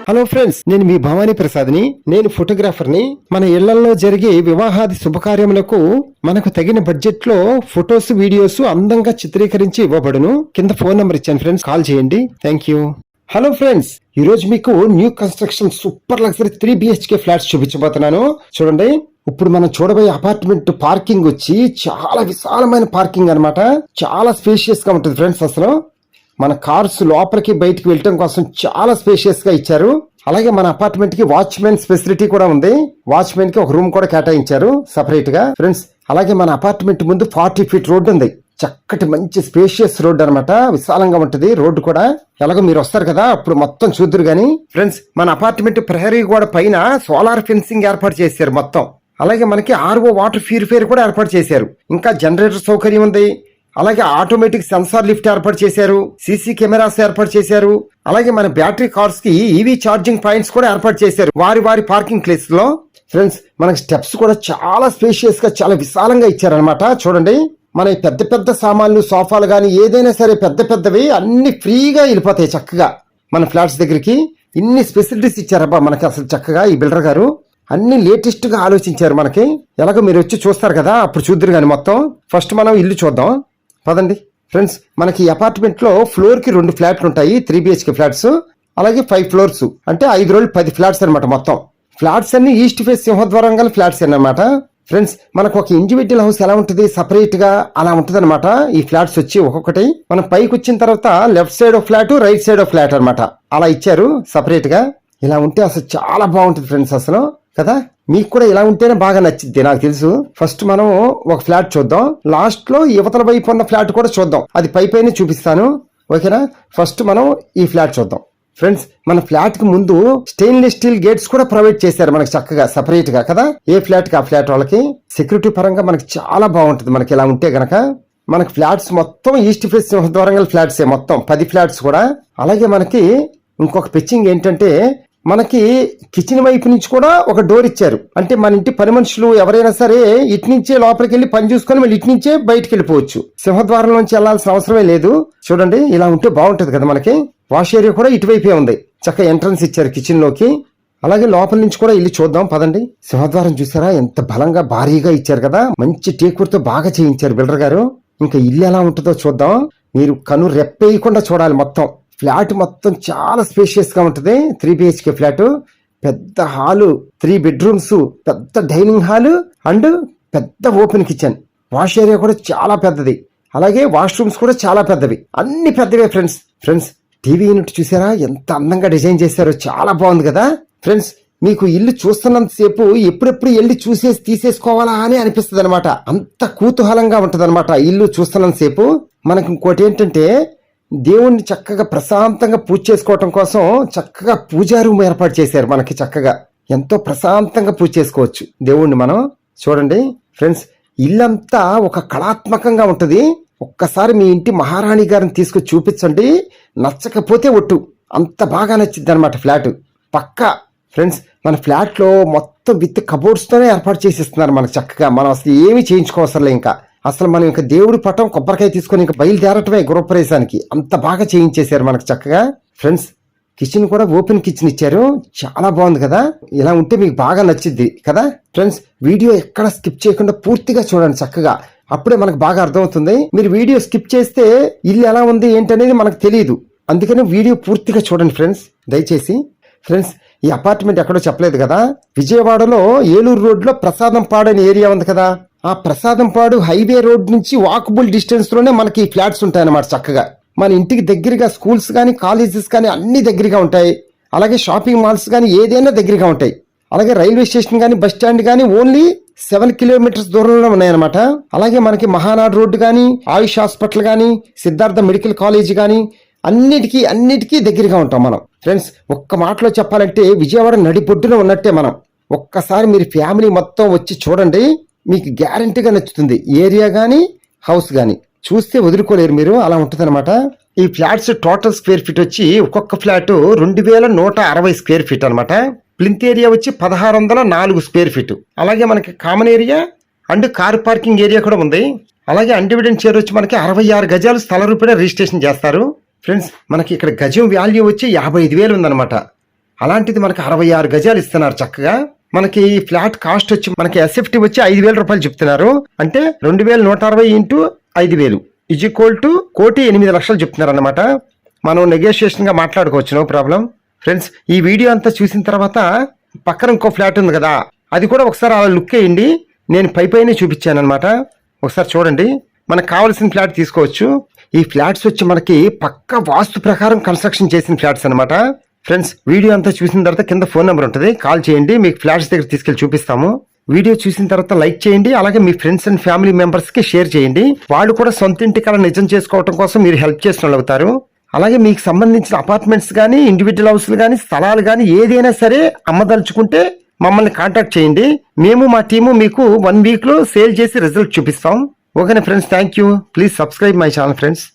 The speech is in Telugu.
హలో ఫ్రెండ్స్, నేను మీ భవానీ ప్రసాద్ని. నేను ఫోటోగ్రాఫర్ని. మన ఇళ్లలో జరిగే వివాహాది శుభకార్యములకు మనకు తగిన బడ్జెట్ లో ఫొటోస్, వీడియోస్ అందంగా చిత్రీకరించి ఇవ్వబడును. కింద ఫోన్ నంబర్ ఇచ్చాను ఫ్రెండ్స్, కాల్ చేయండి. Thank you. హలో ఫ్రెండ్స్, ఈ రోజు మీకు new construction super luxury 3 BHK flats చూపించబోతున్నాను. చూడండి, ఇప్పుడు మనం చూడబోయే అపార్ట్మెంట్ పార్కింగ్ వచ్చి చాలా విశాలమైన పార్కింగ్ అన్నమాట. చాలా స్పేషియస్ గా ఉంటుంది ఫ్రెండ్స్. అసలు మన కార్స్ లోపలికి బయటికి వెళ్ళటం కోసం చాలా స్పేషియస్ గా ఇచ్చారు. అలాగే మన అపార్ట్మెంట్ కి వాచ్మెన్ ఫెసిలిటీ కూడా ఉంది. వాచ్మెన్ కి ఒక రూమ్ కూడా కేటాయించారు సెపరేట్ గా ఫ్రెండ్స్. అలాగే మన అపార్ట్మెంట్ ముందు 40 feet రోడ్డు ఉంది. చక్కటి మంచి స్పేషియస్ రోడ్ అనమాట. విశాలంగా ఉంటుంది రోడ్డు కూడా. ఎలాగో మీరు వస్తారు కదా, అప్పుడు మొత్తం చూద్దరు గాని ఫ్రెండ్స్. మన అపార్ట్మెంట్ ప్రహరీ గోడ పైన సోలార్ ఫెన్సింగ్ ఏర్పాటు చేశారు మొత్తం. అలాగే మనకి RO వాటర్ ప్యూరిఫైయర్ కూడా ఏర్పాటు చేశారు. ఇంకా జనరేటర్ సౌకర్యం ఉంది. అలాగే ఆటోమేటిక్ సెన్సార్ లిఫ్ట్ ఏర్పాటు చేశారు. సీసీ కెమెరాస్ ఏర్పాటు చేశారు. అలాగే మన బ్యాటరీ కార్స్ కి EV ఛార్జింగ్ పాయింట్స్ కూడా ఏర్పాటు చేశారు వారి పార్కింగ్ ప్లేస్ లో. ఫ్రెండ్స్, మనకి స్టెప్స్ కూడా చాలా స్పేషియస్ గా చాలా విశాలంగా ఇచ్చారనమాట. చూడండి, మన పెద్ద పెద్ద సామాన్లు, సోఫాలు గానీ ఏదైనా సరే పెద్ద పెద్దవి అన్ని ఫ్రీగా వెళ్ళిపోతాయి చక్కగా మన ఫ్లాట్స్ దగ్గరికి. ఇన్ని ఫెసిలిటీస్ ఇచ్చారబ్బా మనకి. అసలు చక్కగా ఈ బిల్డర్ గారు అన్ని లేటెస్ట్ గా ఆలోచించారు మనకి. ఎలాగో మీరు వచ్చి చూస్తారు కదా, అప్పుడు చూద్దరు గాని మొత్తం. ఫస్ట్ మనం ఇల్లు చూద్దాం పదండి ఫ్రెండ్స్. మనకి అపార్ట్మెంట్ లో ఫ్లోర్ కి 2 ఫ్లాట్లు ఉంటాయి, 3 BHK ఫ్లాట్స్. అలాగే 5 floors అంటే 5 రోజులు 10 ఫ్లాట్స్ అనమాట. మొత్తం ఫ్లాట్స్ అన్ని ఈస్ట్ ఫేస్ సింహద్వారం గల ఫ్లాట్స్ అన్నమాట ఫ్రెండ్స్. మనకు ఒక ఇండివిజువల్ హౌస్ ఎలా ఉంటుంది సపరేట్ గా అలా ఉంటుంది అనమాట. ఈ ఫ్లాట్స్ వచ్చి ఒక్కొక్కటి మనం పైకి వచ్చిన తర్వాత left side of flat, right side of flat అనమాట. అలా ఇచ్చారు సపరేట్ గా. ఇలా ఉంటే అసలు చాలా బాగుంటుంది ఫ్రెండ్స్ అసలు కదా. మీకు కూడా ఇలా ఉంటేనే బాగా నచ్చింది నాకు తెలుసు. ఫస్ట్ మనం ఒక ఫ్లాట్ చూద్దాం. లాస్ట్ లో యువతల వైపు ఉన్న ఫ్లాట్ కూడా చూద్దాం. అది పైన చూపిస్తాను, ఓకేనా. ఫస్ట్ మనం ఈ ఫ్లాట్ చూద్దాం ఫ్రెండ్స్. మన ఫ్లాట్ కి ముందు స్టెయిన్లెస్ స్టీల్ గేట్స్ కూడా ప్రొవైడ్ చేశారు మనకి చక్కగా సపరేట్ గా కదా. ఏ ఫ్లాట్ కి ఆ ఫ్లాట్ వాళ్ళకి సెక్యూరిటీ పరంగా మనకి చాలా బాగుంటుంది మనకి ఇలా ఉంటే గనక. మనకి ఫ్లాట్స్ మొత్తం ఈస్ట్ ఫేస్ సింహద్వారం గల ఫ్లాట్స్ మొత్తం 10 ఫ్లాట్స్ కూడా. అలాగే మనకి ఇంకొక పిచ్చింగ్ ఏంటంటే, మనకి కిచెన్ వైపు నుంచి కూడా ఒక డోర్ ఇచ్చారు. అంటే మన ఇంటి పని మనుషులు ఎవరైనా సరే ఇటు నుంచే లోపలికి వెళ్ళి పని చూసుకొని మళ్ళీ ఇటు నుంచే బయటకు వెళ్ళిపోవచ్చు. సింహద్వారం నుంచి వెళ్లాల్సిన అవసరమే లేదు. చూడండి, ఇలా ఉంటే బాగుంటది కదా మనకి. వాష్ ఏరియా కూడా ఇటువైపే ఉంది. చక్కగా ఎంట్రన్స్ ఇచ్చారు కిచెన్ లోకి. అలాగే లోపల నుంచి కూడా ఇల్లు చూద్దాం పదండి. సింహద్వారం చూసారా ఎంత బలంగా భారీగా ఇచ్చారు కదా. మంచి టేకుడుతో బాగా చేయించారు బిల్డర్ గారు. ఇంకా ఇల్లు ఎలా ఉంటుందో చూద్దాం. మీరు కను రెప్పేయకుండా చూడాలి మొత్తం. ఫ్లాట్ మొత్తం చాలా స్పేషియస్ గా ఉంటుంది. 3 BHK ఫ్లాట్. పెద్ద హాలు, 3 bedrooms, పెద్ద డైనింగ్ హాల్ అండ్ పెద్ద ఓపెన్ కిచెన్. వాష్ ఏరియా కూడా చాలా పెద్దది. అలాగే వాష్రూమ్స్ కూడా చాలా పెద్దవి. అన్ని పెద్దవే ఫ్రెండ్స్. టీవీ యూనిట్ చూసారా ఎంత అందంగా డిజైన్ చేశారో, చాలా బాగుంది కదా ఫ్రెండ్స్. మీకు ఇల్లు చూస్తున్నంత సేపు ఎప్పుడెప్పుడు వెళ్ళి చూసేసి తీసేసుకోవాలా అని అనిపిస్తుంది అనమాట. అంత కుతూహలంగా ఉంటది అనమాట ఇల్లు చూస్తున్నంత సేపు. మనకి ఇంకోటి ఏంటంటే, దేవుణ్ణి చక్కగా ప్రశాంతంగా పూజ చేసుకోవటం కోసం చక్కగా పూజా రూమ్ ఏర్పాటు చేశారు మనకి. చక్కగా ఎంతో ప్రశాంతంగా పూజ చేసుకోవచ్చు దేవుణ్ణి మనం. చూడండి ఫ్రెండ్స్, ఇల్లంతా ఒక కళాత్మకంగా ఉంటది. ఒక్కసారి మీ ఇంటి మహారాణి గారిని తీసుకొచ్చి చూపించండి, నచ్చకపోతే ఒట్టు. అంత బాగా నచ్చింది అనమాట ఫ్లాట్ పక్కా ఫ్రెండ్స్. మన ఫ్లాట్ లో మొత్తం విత్ కబోర్డ్స్ తోనే ఏర్పాటు చేసిస్తున్నారు మనకి చక్కగా. మనం అసలు ఏమీ చేయించుకోవసరం ఇంకా. అసలు మనం ఇంకా దేవుడి పటం కొబ్బరికాయ తీసుకొని ఇంకా బయలుదేరటమే గృహప్రవేశానికి. అంత బాగా చేయించేశారు మనకు చక్కగా ఫ్రెండ్స్. కిచెన్ కూడా ఓపెన్ కిచెన్ ఇచ్చారు. చాలా బాగుంది కదా. ఇలా ఉంటే మీకు బాగా నచ్చింది కదా ఫ్రెండ్స్. వీడియో ఎక్కడ స్కిప్ చేయకుండా పూర్తిగా చూడండి చక్కగా. అప్పుడే మనకు బాగా అర్థమవుతుంది. మీరు వీడియో స్కిప్ చేస్తే ఇల్లు ఎలా ఉంది ఏంటనేది మనకు తెలియదు. అందుకని వీడియో పూర్తిగా చూడండి ఫ్రెండ్స్ దయచేసి. ఫ్రెండ్స్, ఈ అపార్ట్మెంట్ ఎక్కడో చెప్పలేదు కదా. విజయవాడలో ఏలూరు రోడ్ లో ప్రసాదంపాడు అనే ఏరియా ఉంది కదా. ఆ ప్రసాదంపాడు హైవే రోడ్ నుంచి వాకబుల్ డిస్టెన్స్ లోనే మనకి ఈ ఫ్లాట్స్ ఉంటాయన్నమాట చక్కగా. మన ఇంటికి దగ్గరగా స్కూల్స్ కానీ, కాలేజెస్ కానీ అన్ని దగ్గరగా ఉంటాయి. అలాగే షాపింగ్ మాల్స్ కానీ ఏదైనా దగ్గరగా ఉంటాయి. అలాగే రైల్వే స్టేషన్ కానీ, బస్ స్టాండ్ కానీ ఓన్లీ 7 kilometers దూరంలో ఉన్నాయన్నమాట. అలాగే మనకి మహానాడు రోడ్డు కానీ, ఆయుష్ హాస్పిటల్ కానీ, సిద్ధార్థ మెడికల్ కాలేజ్ కానీ అన్నిటికీ దగ్గరగా ఉంటాం మనం ఫ్రెండ్స్. ఒక్క మాటలో చెప్పాలంటే విజయవాడ నడిబొడ్డులో ఉన్నట్టే మనం. ఒక్కసారి మీరు ఫ్యామిలీ మొత్తం వచ్చి చూడండి, మీకు గ్యారంటీగా నచ్చుతుంది. ఏరియా గానీ, హౌస్ గానీ చూస్తే వదులుకోలేరు మీరు. అలా ఉంటుంది అనమాట. ఈ ఫ్లాట్స్ టోటల్ స్క్వేర్ ఫీట్ వచ్చి ఒక్కొక్క ఫ్లాట్ 2160 స్క్వేర్ ఫీట్ అనమాట. ప్లింత్ ఏరియా వచ్చి 1604 స్క్వేర్ ఫీట్. అలాగే మనకి common area and car parking area కూడా ఉంది. అలాగే అన్డివిడెంట్ షేర్ వచ్చి మనకి 66 గజాలు స్థల రూపేణా రిజిస్ట్రేషన్ చేస్తారు ఫ్రెండ్స్. మనకి ఇక్కడ గజం వాల్యూ వచ్చి 55,000 ఉందన్నమాట. అలాంటిది మనకి 66 గజాలు ఇస్తున్నారు చక్కగా. మనకి ఫ్లాట్ కాస్ట్ వచ్చి మనకి ఎస్ఎఫ్టీ వచ్చి 5,000 రూపాయలు చెప్తున్నారు. అంటే 2,160 ఇంటూ 5,000 ఈజ్ ఈక్వల్ టు 1,08,00,000 చెప్తున్నారు అన్నమాట. మనం నెగోషియేషన్ గా మాట్లాడుకోవచ్చు, నో ప్రాబ్లం. ఫ్రెండ్స్, ఈ వీడియో అంతా చూసిన తర్వాత పక్కన ఇంకో ఫ్లాట్ ఉంది కదా, అది కూడా ఒకసారి అలా లుక్ వేయండి. నేను పైనే చూపించాను అనమాట, ఒకసారి చూడండి. మనకు కావాల్సిన ఫ్లాట్ తీసుకోవచ్చు. ఈ ఫ్లాట్స్ వచ్చి మనకి పక్క వాస్తు ప్రకారం కన్స్ట్రక్షన్ చేసిన ఫ్లాట్స్ అనమాట. ఫ్రెండ్స్, వీడియో అంతా చూసిన తర్వాత కింద ఫోన్ నెంబర్ ఉంటుంది, కాల్ చేయండి, మీకు ఫ్లాట్స్ దగ్గర తీసుకెళ్లి చూపిస్తాము. వీడియో చూసిన తర్వాత లైక్ చేయండి, అలాగే మీ ఫ్రెండ్స్ అండ్ ఫ్యామిలీ మెంబర్స్ కి షేర్ చేయండి. వాళ్ళు కూడా సొంత ఇంటి కళ నిజం చేసుకోవడం కోసం మీరు హెల్ప్ చేసిన వాళ్ళు అవుతారు. అలాగే మీకు సంబంధించిన అపార్ట్మెంట్స్ కానీ, ఇండివిజువల్ హౌస్లు కానీ, స్థలాలు కానీ ఏదైనా సరే అమ్మదలుచుకుంటే మమ్మల్ని కాంటాక్ట్ చేయండి. మేము మా టీము మీకు 1 వీక్ లో సేల్ చేసి రిజల్ట్ చూపిస్తాం. ఓకేనా friends, thank you. Please subscribe my channel friends.